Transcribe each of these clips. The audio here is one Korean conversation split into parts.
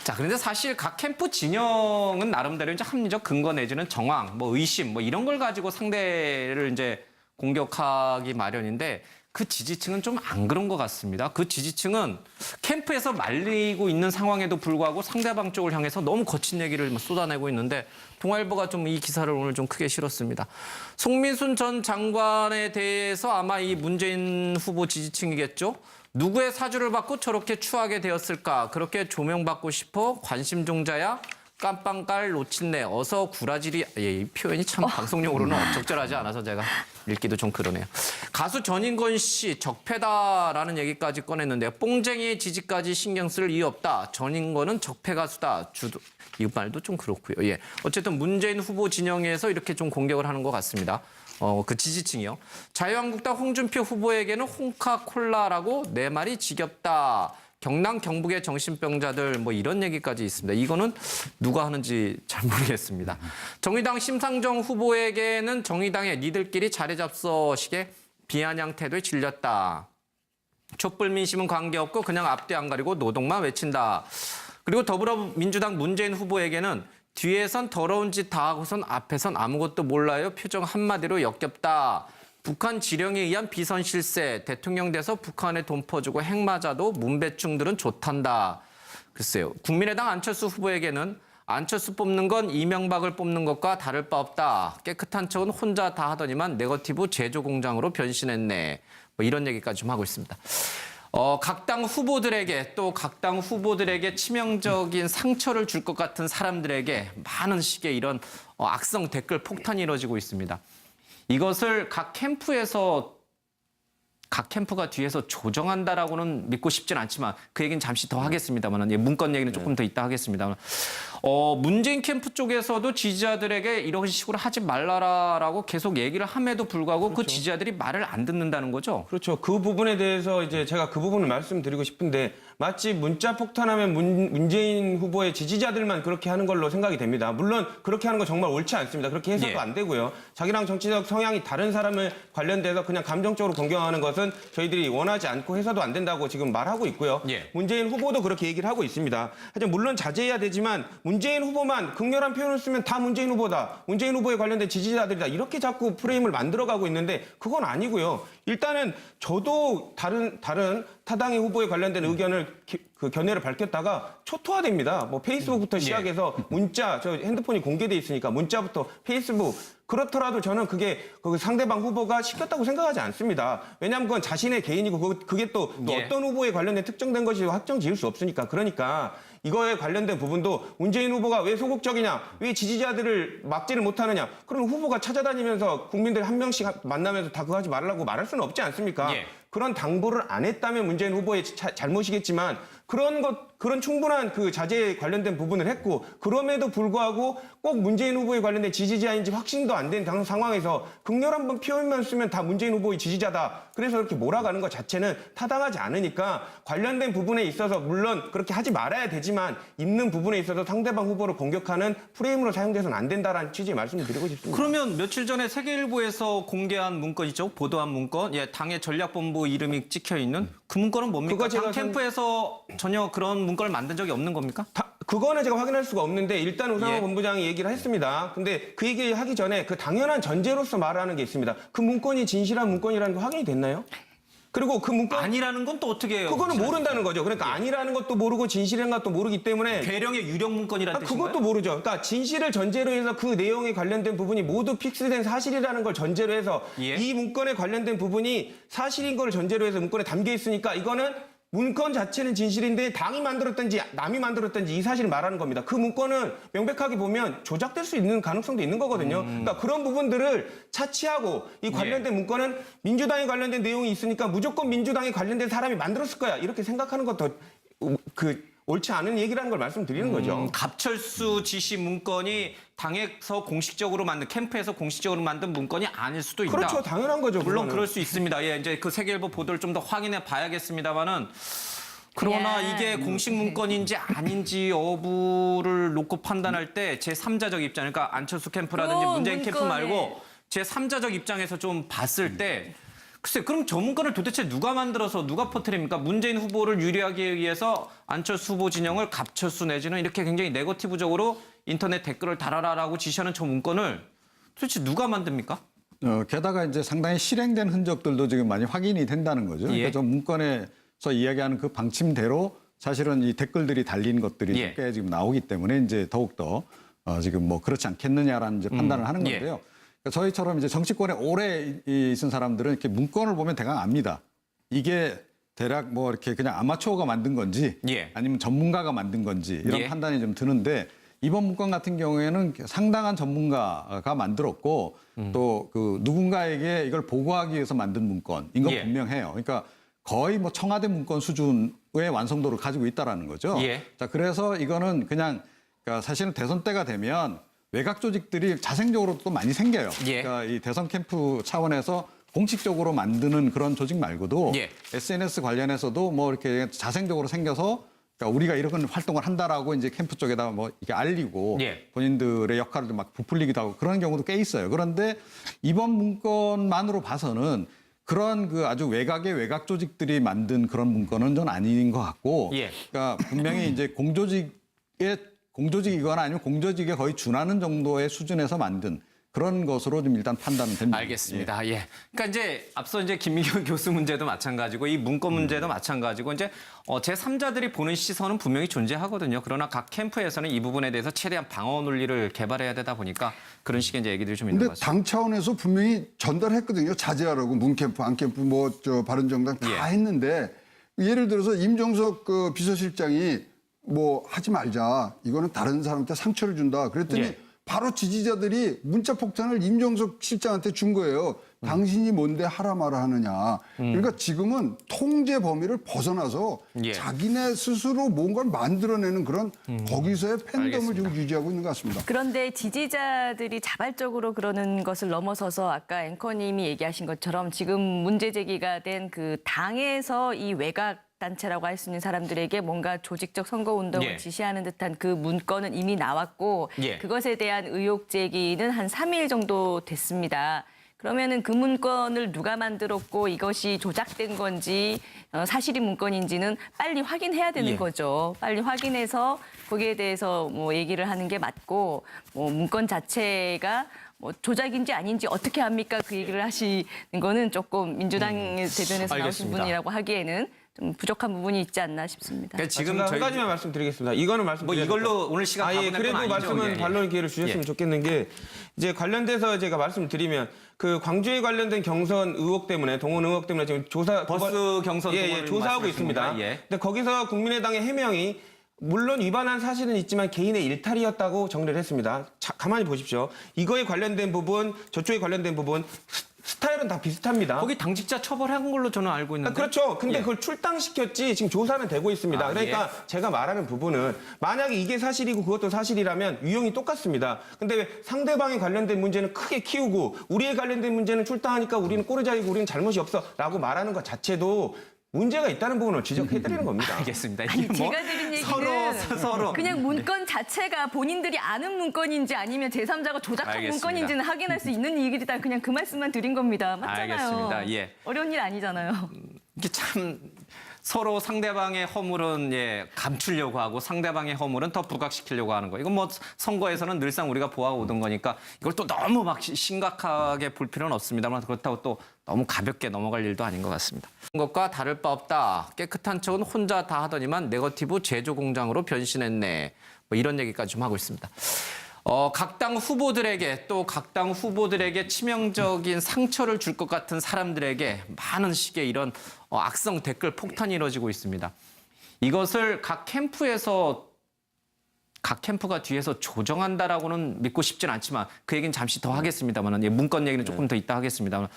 자, 그런데 사실 각 캠프 진영은 나름대로 이제 합리적 근거 내지는 정황, 뭐 의심, 뭐 이런 걸 가지고 상대를 이제 공격하기 마련인데 그 지지층은 좀 안 그런 것 같습니다. 그 지지층은 캠프에서 말리고 있는 상황에도 불구하고 상대방 쪽을 향해서 너무 거친 얘기를 쏟아내고 있는데 동아일보가 좀 이 기사를 오늘 좀 크게 실었습니다. 송민순 전 장관에 대해서 아마 이 문재인 후보 지지층이겠죠. 누구의 사주를 받고 저렇게 추하게 되었을까? 그렇게 조명받고 싶어 관심종자야? 깜빵깔 놓친네 어서 구라질이 이 표현이 참 방송용으로는 적절하지 않아서 제가 읽기도 좀 그러네요. 가수 전인권 씨 적폐다라는 얘기까지 꺼냈는데요. 뽕쟁이의 지지까지 신경 쓸 이유 없다. 전인권은 적폐 가수다. 이 말도 좀 그렇고요. 예, 어쨌든 문재인 후보 진영에서 이렇게 좀 공격을 하는 것 같습니다. 그 지지층이요. 자유한국당 홍준표 후보에게는 홍카콜라라고 내 말이 지겹다. 경남 경북의 정신병자들 뭐 이런 얘기까지 있습니다. 이거는 누가 하는지 잘 모르겠습니다. 정의당 심상정 후보에게는 정의당의 니들끼리 자리 잡서식의 비아냥 태도에 질렸다. 촛불 민심은 관계없고 그냥 앞뒤 안 가리고 노동만 외친다. 그리고 더불어민주당 문재인 후보에게는 뒤에선 더러운 짓 다 하고선 앞에선 아무것도 몰라요. 표정 한마디로 역겹다. 북한 지령에 의한 비선 실세, 대통령 돼서 북한에 돈 퍼주고 핵 맞아도 문배충들은 좋단다. 글쎄요. 국민의당 안철수 후보에게는 안철수 뽑는 건 이명박을 뽑는 것과 다를 바 없다. 깨끗한 척은 혼자 다 하더니만 네거티브 제조공장으로 변신했네. 뭐 이런 얘기까지 좀 하고 있습니다. 각 당 후보들에게 또 각 당 후보들에게 치명적인 상처를 줄 것 같은 사람들에게 많은 식의 이런 악성 댓글 폭탄이 이루어지고 있습니다. 이것을 각 캠프가 뒤에서 조정한다라고는 믿고 싶진 않지만 그 얘기는 잠시 더 하겠습니다만 문건 얘기는 조금 더 이따 하겠습니다만 문재인 캠프 쪽에서도 지지자들에게 이런 식으로 하지 말라라고 계속 얘기를 함에도 불구하고 그렇죠. 그 지지자들이 말을 안 듣는다는 거죠. 그렇죠. 그 부분에 대해서 이제 제가 그 부분을 말씀드리고 싶은데 마치 문자 폭탄하면 문재인 후보의 지지자들만 그렇게 하는 걸로 생각이 됩니다. 물론 그렇게 하는 건 정말 옳지 않습니다. 그렇게 해서도 안 되고요. 자기랑 정치적 성향이 다른 사람을 관련돼서 그냥 감정적으로 공격하는 것은 저희들이 원하지 않고 해서도 안 된다고 지금 말하고 있고요. 문재인 후보도 그렇게 얘기를 하고 있습니다. 하지만 물론 자제해야 되지만 문재인 후보만 극렬한 표현을 쓰면 다 문재인 후보다. 문재인 후보에 관련된 지지자들이다. 이렇게 자꾸 프레임을 만들어가고 있는데 그건 아니고요. 일단은 저도 다른 타당의 후보에 관련된 의견을 그 견해를 밝혔다가 초토화됩니다. 뭐 페이스북부터 시작해서 문자, 저 핸드폰이 공개돼 있으니까 문자부터 페이스북. 그렇더라도 저는 그게 그 상대방 후보가 시켰다고 생각하지 않습니다. 왜냐하면 그건 자신의 개인이고 그게 또 어떤 후보에 관련된 특정된 것이 확정 지을 수 없으니까. 그러니까 이거에 관련된 부분도 문재인 후보가 왜 소극적이냐, 왜 지지자들을 막지를 못하느냐. 그럼 후보가 찾아다니면서 국민들 한 명씩 만나면서 다 그거 하지 말라고 말할 수는 없지 않습니까? 그런 당부를 안 했다면 문재인 후보의 잘못이겠지만 그런 충분한 그 자제에 관련된 부분을 했고 그럼에도 불구하고 꼭 문재인 후보에 관련된 지지자인지 확신도 안 된 상황에서 극렬한 표현만 쓰면 다 문재인 후보의 지지자다. 그래서 이렇게 몰아가는 것 자체는 타당하지 않으니까 관련된 부분에 있어서 물론 그렇게 하지 말아야 되지만 있는 부분에 있어서 상대방 후보를 공격하는 프레임으로 사용돼서는 안 된다라는 취지의 말씀을 드리고 싶습니다. 그러면 며칠 전에 세계일보에서 공개한 문건 있죠? 보도한 문건. 당의 전략본부 이름이 찍혀 있는 그 문건은 뭡니까? 당 캠프에서 전혀 그런 문건을 만든 적이 없는 겁니까? 그거는 제가 확인할 수가 없는데 일단 우상호 본부장이 얘기를 했습니다. 근데 그 얘기 하기 전에 그 당연한 전제로서 말하는 게 있습니다. 그 문건이 진실한 문건이라는 거 확인이 됐나요? 그리고 그 문건 아니라는 건 또 어떻게 해요? 그거는 모른다는 거죠. 그러니까 아니라는 것도 모르고 진실인 것도 모르기 때문에 계령의 유령 문건이라는 뜻인가요? 그것도 모르죠. 그러니까 진실을 전제로 해서 그 내용에 관련된 부분이 모두 픽스된 사실이라는 걸 전제로 해서 이 문건에 관련된 부분이 사실인 걸 전제로 해서 문건에 담겨 있으니까 이거는 문건 자체는 진실인데 당이 만들었든지 남이 만들었든지 이 사실을 말하는 겁니다. 그 문건은 명백하게 보면 조작될 수 있는 가능성도 있는 거거든요. 그러니까 그런 부분들을 차치하고 이 관련된 문건은 민주당에 관련된 내용이 있으니까 무조건 민주당에 관련된 사람이 만들었을 거야. 이렇게 생각하는 것도 옳지 않은 얘기라는 걸 말씀드리는 거죠. 갑철수 지시 문건이 당에서 공식적으로 만든 캠프에서 공식적으로 만든 문건이 아닐 수도 있다. 그렇죠. 당연한 거죠. 물론 그거는. 그럴 수 있습니다. 이제 그 세계일보 보도를 좀 더 확인해 봐야겠습니다만은 그러나 이게 공식 문건인지 아닌지 여부를 놓고 판단할 때 제3자적 입장, 그러니까 안철수 캠프라든지 문재인 캠프 말고 제3자적 입장에서 좀 봤을 때 글쎄, 그럼 저 문건을 도대체 누가 만들어서 누가 퍼뜨립니까? 문재인 후보를 유리하기 위해서 안철수 후보 진영을 갑철수 내지는 이렇게 굉장히 네거티브적으로 인터넷 댓글을 달아라라고 지시하는 저 문건을 도대체 누가 만듭니까? 게다가 이제 상당히 실행된 흔적들도 지금 많이 확인이 된다는 거죠. 예. 그러니까 저 문건에서 이야기하는 그 방침대로 사실은 이 댓글들이 달린 것들이 예. 꽤 지금 나오기 때문에 이제 더욱더 지금 뭐 그렇지 않겠느냐라는 이제 판단을 하는 예. 건데요. 그러니까 저희처럼 이제 정치권에 오래 있은 사람들은 이렇게 문건을 보면 대강 압니다. 이게 대략 뭐 이렇게 그냥 아마추어가 만든 건지 예. 아니면 전문가가 만든 건지 이런 예. 판단이 좀 드는데 이번 문건 같은 경우에는 상당한 전문가가 만들었고 또 그 누군가에게 이걸 보고하기 위해서 만든 문건인 건 예. 분명해요. 그러니까 거의 뭐 청와대 문건 수준의 완성도를 가지고 있다라는 거죠. 예. 자, 그래서 이거는 그냥 그러니까 사실은 대선 때가 되면 외곽 조직들이 자생적으로 또 많이 생겨요. 예. 그러니까 이 대선 캠프 차원에서 공식적으로 만드는 그런 조직 말고도 예. SNS 관련해서도 뭐 이렇게 자생적으로 생겨서 그러니까 우리가 이런 활동을 한다라고 이제 캠프 쪽에다 뭐 이게 알리고 예. 본인들의 역할을 막 부풀리기도 하고 그런 경우도 꽤 있어요. 그런데 이번 문건만으로 봐서는 그런 그 아주 외곽의 외곽 조직들이 만든 그런 문건은 전 아닌 것 같고, 예. 그러니까 분명히 이제 공조직이거나 아니면 공조직에 거의 준하는 정도의 수준에서 만든 그런 것으로 좀 일단 판단됩니다. 알겠습니다. 예. 그러니까 이제 앞서 이제 김민경 교수 문제도 마찬가지고 이 문건 문제도 마찬가지고 이제 제3자들이 보는 시선은 분명히 존재하거든요. 그러나 각 캠프에서는 이 부분에 대해서 최대한 방어 논리를 개발해야 되다 보니까 그런 식의 이제 얘기들이 좀 있는 근데 것 같습니다. 당 차원에서 분명히 전달했거든요. 자제하라고 문캠프, 안캠프, 뭐 저 바른정당 다 예. 했는데 예를 들어서 임종석 그 비서실장이 뭐 하지 말자. 이거는 다른 사람한테 상처를 준다. 그랬더니 예. 바로 지지자들이 문자 폭탄을 임종석 실장한테 준 거예요. 당신이 뭔데 하라 마라 하느냐. 그러니까 지금은 통제 범위를 벗어나서 예. 자기네 스스로 뭔가를 만들어내는 그런 거기서의 팬덤을 알겠습니다. 지금 유지하고 있는 것 같습니다. 그런데 지지자들이 자발적으로 그러는 것을 넘어서서 아까 앵커님이 얘기하신 것처럼 지금 문제 제기가 된 그 당에서 이 외곽 단체라고 할 수 있는 사람들에게 뭔가 조직적 선거 운동을 예. 지시하는 듯한 그 문건은 이미 나왔고 예. 그것에 대한 의혹 제기는 한 3일 정도 됐습니다. 그러면은 그 문건을 누가 만들었고 이것이 조작된 건지 사실이 문건인지는 빨리 확인해야 되는 예. 거죠. 빨리 확인해서 거기에 대해서 뭐 얘기를 하는 게 맞고 뭐 문건 자체가 뭐 조작인지 아닌지 어떻게 합니까? 그 얘기를 하시는 거는 조금 민주당 대변에서 나오신 알겠습니다. 분이라고 하기에는 좀 부족한 부분이 있지 않나 싶습니다. 그러니까 지금 제가 저희 한 가지만 말씀드리겠습니다. 이거는 뭐 말씀드려야 이걸로 오늘 시간 다 예, 보낼 건 그래도 아니죠. 말씀은 예, 예. 반론 기회를 주셨으면 예. 좋겠는 게 이제 관련돼서 제가 말씀을 드리면 그 광주에 관련된 경선 의혹 때문에 동원 의혹 때문에 지금 버스 경선 예, 동원을 조사하고 말씀하시는 있습니다. 건가요? 예. 근데 거기서 국민의당의 해명이 물론 위반한 사실은 있지만 개인의 일탈이었다고 정리를 했습니다. 가만히 보십시오. 이거에 관련된 부분, 저쪽에 관련된 부분 스타일은 다 비슷합니다. 거기 당직자 처벌한 걸로 저는 알고 있는데. 그렇죠. 근데 예. 그걸 출당시켰지 지금 조사는 되고 있습니다. 아, 그러니까 예. 제가 말하는 부분은 만약에 이게 사실이고 그것도 사실이라면 유형이 똑같습니다. 근데 왜 상대방에 관련된 문제는 크게 키우고 우리에 관련된 문제는 출당하니까 우리는 꼬르자이고 우리는 잘못이 없어 라고 말하는 것 자체도 문제가 있다는 부분을 지적해드리는 겁니다. 알겠습니다. 아니, 이게 뭐 제가 드린 얘기는 서로 그냥 문건 자체가 본인들이 아는 문건인지 아니면 제3자가 조작한 알겠습니다. 문건인지는 확인할 수 있는 일이다. 그냥 그 말씀만 드린 겁니다. 맞잖아요. 알겠습니다. 예. 어려운 일 아니잖아요. 이게 참 서로 상대방의 허물은 감추려고 하고 상대방의 허물은 더 부각시키려고 하는 거. 이건 뭐 선거에서는 늘상 우리가 보아오던 거니까 이걸 또 너무 막 심각하게 볼 필요는 없습니다만 그렇다고 또 너무 가볍게 넘어갈 일도 아닌 것 같습니다. 것과 다를 바 없다. 깨끗한 척은 혼자 다 하더니만 네거티브 제조 공장으로 변신했네. 뭐 이런 얘기까지 좀 하고 있습니다. 각 당 후보들에게 또 각 당 후보들에게 치명적인 상처를 줄 것 같은 사람들에게 많은 식의 이런 악성 댓글 폭탄이 이루어지고 있습니다. 이것을 각 캠프가 뒤에서 조정한다라고는 믿고 싶진 않지만 그 얘기는 잠시 더 하겠습니다만 문건 얘기는 조금 더 이따 하겠습니다만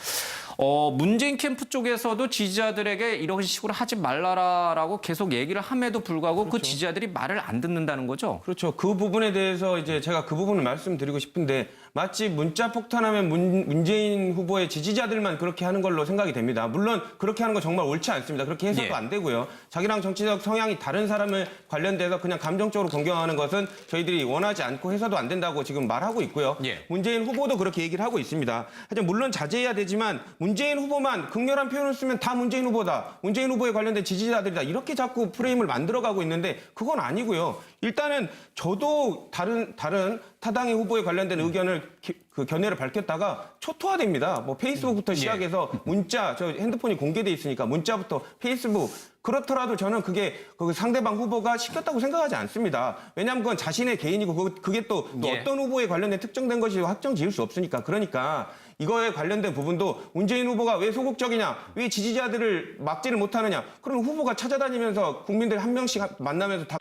문재인 캠프 쪽에서도 지지자들에게 이런 식으로 하지 말라라고 계속 얘기를 함에도 불구하고 그 지지자들이 말을 안 듣는다는 거죠. 그렇죠. 그 부분에 대해서 이제 제가 그 부분을 말씀드리고 싶은데 마치 문자 폭탄하면 문재인 후보의 지지자들만 그렇게 하는 걸로 생각이 됩니다. 물론 그렇게 하는 거 정말 옳지 않습니다. 그렇게 해서도 예. 안 되고요. 자기랑 정치적 성향이 다른 사람을 관련돼서 그냥 감정적으로 공격하는 것은 저희들이 원하지 않고 해서도 안 된다고 지금 말하고 있고요. 예. 문재인 후보도 그렇게 얘기를 하고 있습니다. 하지만 물론 자제해야 되지만 문재인 후보만 극렬한 표현을 쓰면 다 문재인 후보다. 문재인 후보에 관련된 지지자들이다. 이렇게 자꾸 프레임을 만들어가고 있는데 그건 아니고요. 일단은 저도 다른 타당의 후보에 관련된 의견을 그 견해를 밝혔다가 초토화됩니다. 뭐 페이스북부터 시작해서 문자, 저 핸드폰이 공개돼 있으니까 문자부터 페이스북. 그렇더라도 저는 그게 그 상대방 후보가 시켰다고 생각하지 않습니다. 왜냐하면 그건 자신의 개인이고 그게 또 예. 어떤 후보에 관련된 특정된 것이 확정 지을 수 없으니까. 그러니까 이거에 관련된 부분도 문재인 후보가 왜 소극적이냐, 왜 지지자들을 막지를 못하느냐. 그런 후보가 찾아다니면서 국민들 한 명씩 만나면서 다.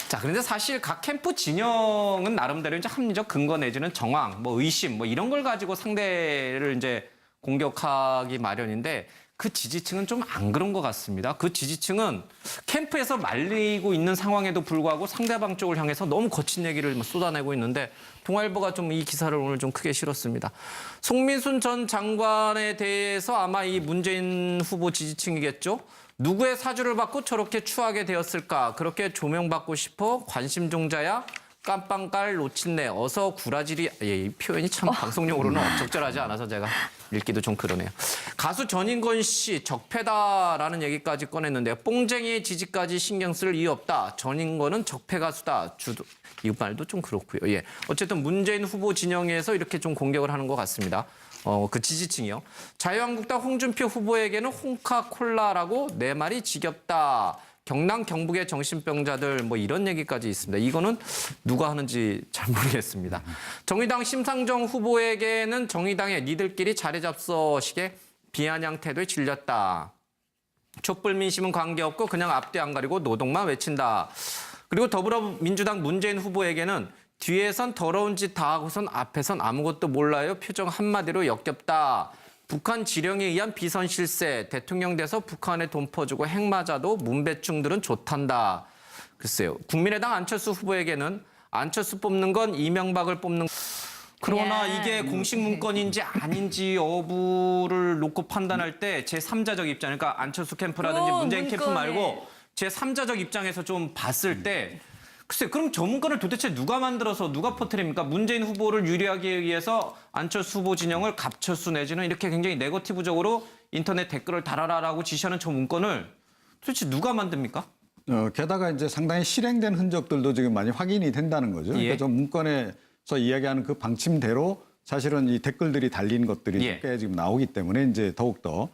자, 그런데 사실 각 캠프 진영은 나름대로 이제 합리적 근거 내지는 정황, 뭐 의심, 뭐 이런 걸 가지고 상대를 이제 공격하기 마련인데 그 지지층은 좀 안 그런 것 같습니다. 그 지지층은 캠프에서 말리고 있는 상황에도 불구하고 상대방 쪽을 향해서 너무 거친 얘기를 쏟아내고 있는데 동아일보가 좀 이 기사를 오늘 좀 크게 실었습니다. 송민순 전 장관에 대해서 아마 이 문재인 후보 지지층이겠죠. 누구의 사주를 받고 저렇게 추하게 되었을까? 그렇게 조명받고 싶어 관심 종자야 깜빵 깔 놓친네 어서 구라질이. 예, 이 표현이 참 방송용으로는 적절하지 않아서 제가 읽기도 좀 그러네요. 가수 전인권 씨 적폐다라는 얘기까지 꺼냈는데요. 뽕쟁이의 지지까지 신경 쓸 이유 없다. 전인권은 적폐 가수다. 이 말도 좀 그렇고요. 예, 어쨌든 문재인 후보 진영에서 이렇게 좀 공격을 하는 것 같습니다. 그 지지층이요. 자유한국당 홍준표 후보에게는 홍카콜라라고 내 말이 지겹다. 경남 경북의 정신병자들 뭐 이런 얘기까지 있습니다. 이거는 누가 하는지 잘 모르겠습니다. 정의당 심상정 후보에게는 정의당의 니들끼리 자리 잡서식의 비아냥 태도에 질렸다. 촛불 민심은 관계없고 그냥 앞뒤 안 가리고 노동만 외친다. 그리고 더불어민주당 문재인 후보에게는 뒤에선 더러운 짓 다 하고선 앞에선 아무것도 몰라요. 표정 한마디로 역겹다. 북한 지령에 의한 비선 실세, 대통령 돼서 북한에 돈 퍼주고 핵 맞아도 문배충들은 좋단다. 글쎄요. 국민의당 안철수 후보에게는 안철수 뽑는 건 이명박을 뽑는. 그러나 이게 공식 문건인지 아닌지 여부를 놓고 판단할 때 제3자적 입장, 그러니까 안철수 캠프라든지 문재인 캠프 말고 제3자적 입장에서 좀 봤을 때 글쎄, 그럼 저 문건을 도대체 누가 만들어서 누가 퍼뜨립니까? 문재인 후보를 유리하기 위해서 안철수 후보 진영을 갑철수 내지는 이렇게 굉장히 네거티브적으로 인터넷 댓글을 달아라라고 지시하는 저 문건을 도대체 누가 만듭니까? 게다가 이제 상당히 실행된 흔적들도 지금 많이 확인이 된다는 거죠. 그러니까 예. 저 문건에서 이야기하는 그 방침대로 사실은 이 댓글들이 달린 것들이 예. 꽤 지금 나오기 때문에 이제 더욱더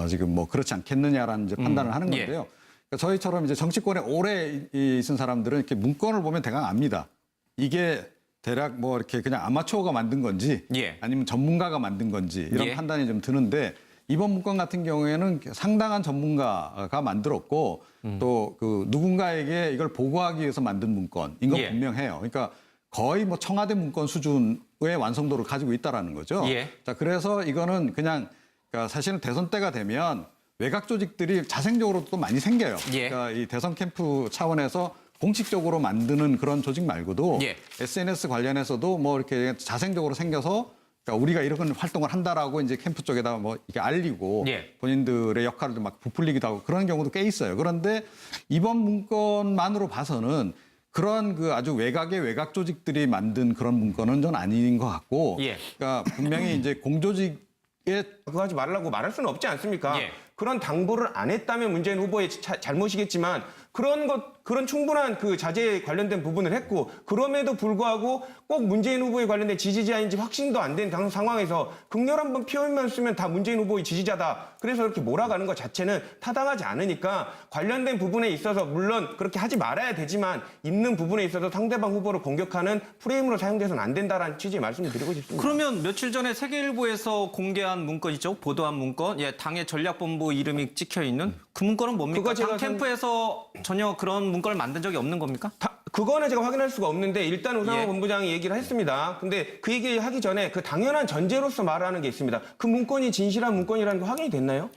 지금 뭐 그렇지 않겠느냐라는 이제 판단을 하는 예. 건데요. 그러니까 저희처럼 이제 정치권에 오래 있은 사람들은 이렇게 문건을 보면 대강 압니다. 이게 대략 뭐 이렇게 그냥 아마추어가 만든 건지 예. 아니면 전문가가 만든 건지 이런 예. 판단이 좀 드는데 이번 문건 같은 경우에는 상당한 전문가가 만들었고 또 그 누군가에게 이걸 보고하기 위해서 만든 문건인 건 예. 분명해요. 그러니까 거의 뭐 청와대 문건 수준의 완성도를 가지고 있다라는 거죠. 예. 자, 그래서 이거는 그냥 그러니까 사실은 대선 때가 되면 외곽 조직들이 자생적으로 또 많이 생겨요. 예. 그러니까 이 대선 캠프 차원에서 공식적으로 만드는 그런 조직 말고도 예. SNS 관련해서도 뭐 이렇게 자생적으로 생겨서 그러니까 우리가 이런 활동을 한다라고 이제 캠프 쪽에다 뭐 이렇게 알리고 예. 본인들의 역할을 막 부풀리기도 하고 그런 경우도 꽤 있어요. 그런데 이번 문건만으로 봐서는 그런 그 아주 외곽의 외곽 조직들이 만든 그런 문건은 전 아닌 것 같고, 예. 그러니까 분명히 이제 공조직의 그거 하지 말라고 말할 수는 없지 않습니까? 예. 그런 당부를 안 했다면 문재인 후보의 잘못이겠지만 그런 충분한 그 자제에 관련된 부분을 했고 그럼에도 불구하고 꼭 문재인 후보에 관련된 지지자인지 확신도 안 된 상황에서 극렬한 표현만 쓰면 다 문재인 후보의 지지자다. 그래서 이렇게 몰아가는 것 자체는 타당하지 않으니까 관련된 부분에 있어서 물론 그렇게 하지 말아야 되지만 있는 부분에 있어서 상대방 후보를 공격하는 프레임으로 사용돼서는 안 된다라는 취지의 말씀을 드리고 싶습니다. 그러면 며칠 전에 세계일보에서 공개한 문건 있죠? 보도한 문건. 예, 당의 전략본부 이름이 찍혀 있는 그 문건은 뭡니까? 그거 제가 당 캠프에서 전혀 그런 문건을 만든 적이 없는 겁니까? 그거는 제가 확인할 수가 없는데 일단 우상호 예. 본부장이 얘기를 했습니다. 근데 그 얘기 하기 전에 그 당연한 전제로서 말하는 게 있습니다. 그 문건이 진실한 문건이라는 게 확인이 됐나요?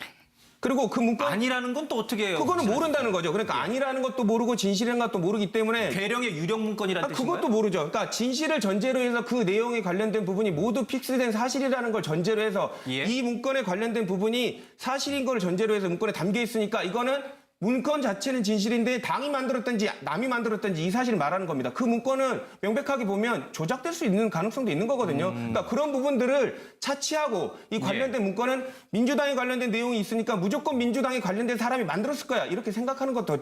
그리고 그 문건 아니라는 건 또 어떻게 해요? 그거는 모른다는 거죠. 그러니까 아니라는 것도 모르고 진실이라는 것도 모르기 때문에 괴령의 유령 문건이라는 뜻인가요? 그것도 모르죠. 그러니까 진실을 전제로 해서 그 내용에 관련된 부분이 모두 픽스된 사실이라는 걸 전제로 해서 예. 이 문건에 관련된 부분이 사실인 걸 전제로 해서 문건에 담겨 있으니까 이거는 문건 자체는 진실인데 당이 만들었든지 남이 만들었든지 이 사실을 말하는 겁니다. 그 문건은 명백하게 보면 조작될 수 있는 가능성도 있는 거거든요. 그러니까 그런 부분들을 차치하고 이 관련된 문건은 민주당에 관련된 내용이 있으니까 무조건 민주당에 관련된 사람이 만들었을 거야. 이렇게 생각하는 것도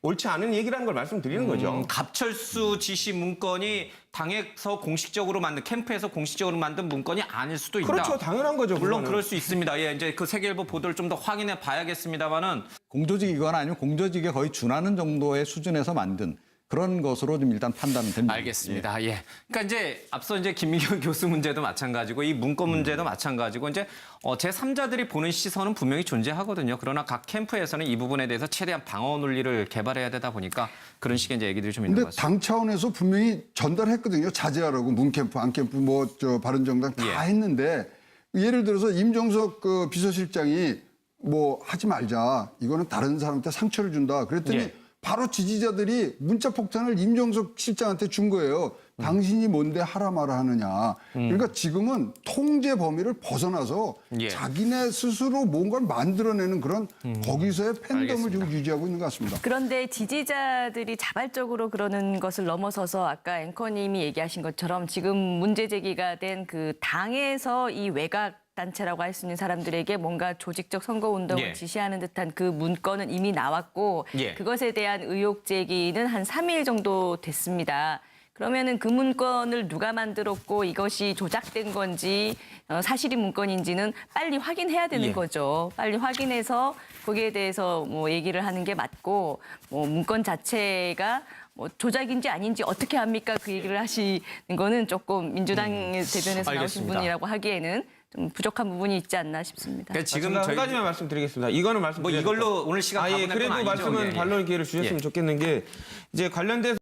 옳지 않은 얘기라는 걸 말씀드리는 거죠. 갑철수 지시 문건이 당에서 공식적으로 만든 캠프에서 공식적으로 만든 문건이 아닐 수도 있다. 그렇죠. 당연한 거죠. 물론 그거는. 그럴 수 있습니다. 예, 이제 그 세계일보 보도를 좀 더 확인해 봐야겠습니다만은 공조직이거나 아니면 공조직에 거의 준하는 정도의 수준에서 만든 그런 것으로 좀 일단 판단됩니다. 알겠습니다. 예. 그러니까 이제 앞서 이제 김민경 교수 문제도 마찬가지고 이 문건 문제도 마찬가지고 이제 제3자들이 보는 시선은 분명히 존재하거든요. 그러나 각 캠프에서는 이 부분에 대해서 최대한 방어 논리를 개발해야 되다 보니까 그런 식의 이제 얘기들이 좀 있는 것 근데 같습니다. 당 차원에서 분명히 전달했거든요. 자제하라고 문캠프, 안캠프, 바른정당 다 예. 했는데 예를 들어서 임종석 그 비서실장이 뭐 하지 말자. 이거는 다른 사람한테 상처를 준다. 그랬더니 예. 바로 지지자들이 문자 폭탄을 임종석 실장한테 준 거예요. 당신이 뭔데 하라 마라 하느냐. 그러니까 지금은 통제 범위를 벗어나서 예. 자기네 스스로 뭔가를 만들어내는 그런 거기서의 팬덤을 알겠습니다. 지금 유지하고 있는 것 같습니다. 그런데 지지자들이 자발적으로 그러는 것을 넘어서서 아까 앵커님이 얘기하신 것처럼 지금 문제 제기가 된 그 당에서 이 외곽 단체라고 할 수 있는 사람들에게 뭔가 조직적 선거 운동을 예. 지시하는 듯한 그 문건은 이미 나왔고 예. 그것에 대한 의혹 제기는 한 3일 정도 됐습니다. 그러면은 그 문건을 누가 만들었고 이것이 조작된 건지 사실이 문건인지는 빨리 확인해야 되는 예. 거죠. 빨리 확인해서 거기에 대해서 뭐 얘기를 하는 게 맞고 뭐 문건 자체가 뭐 조작인지 아닌지 어떻게 합니까? 그 얘기를 하시는 거는 조금 민주당의 대변에서 나오신 알겠습니다. 분이라고 하기에는 좀 부족한 부분이 있지 않나 싶습니다. 그러니까 지금 제가 한 저희 가지만 말씀드리겠습니다. 이건 뭐 이걸로 오늘 시간 다 보낼 건 그래도 아니죠. 말씀은 예, 예. 반론 기회를 주셨으면 예. 좋겠는 게 이제 관련돼서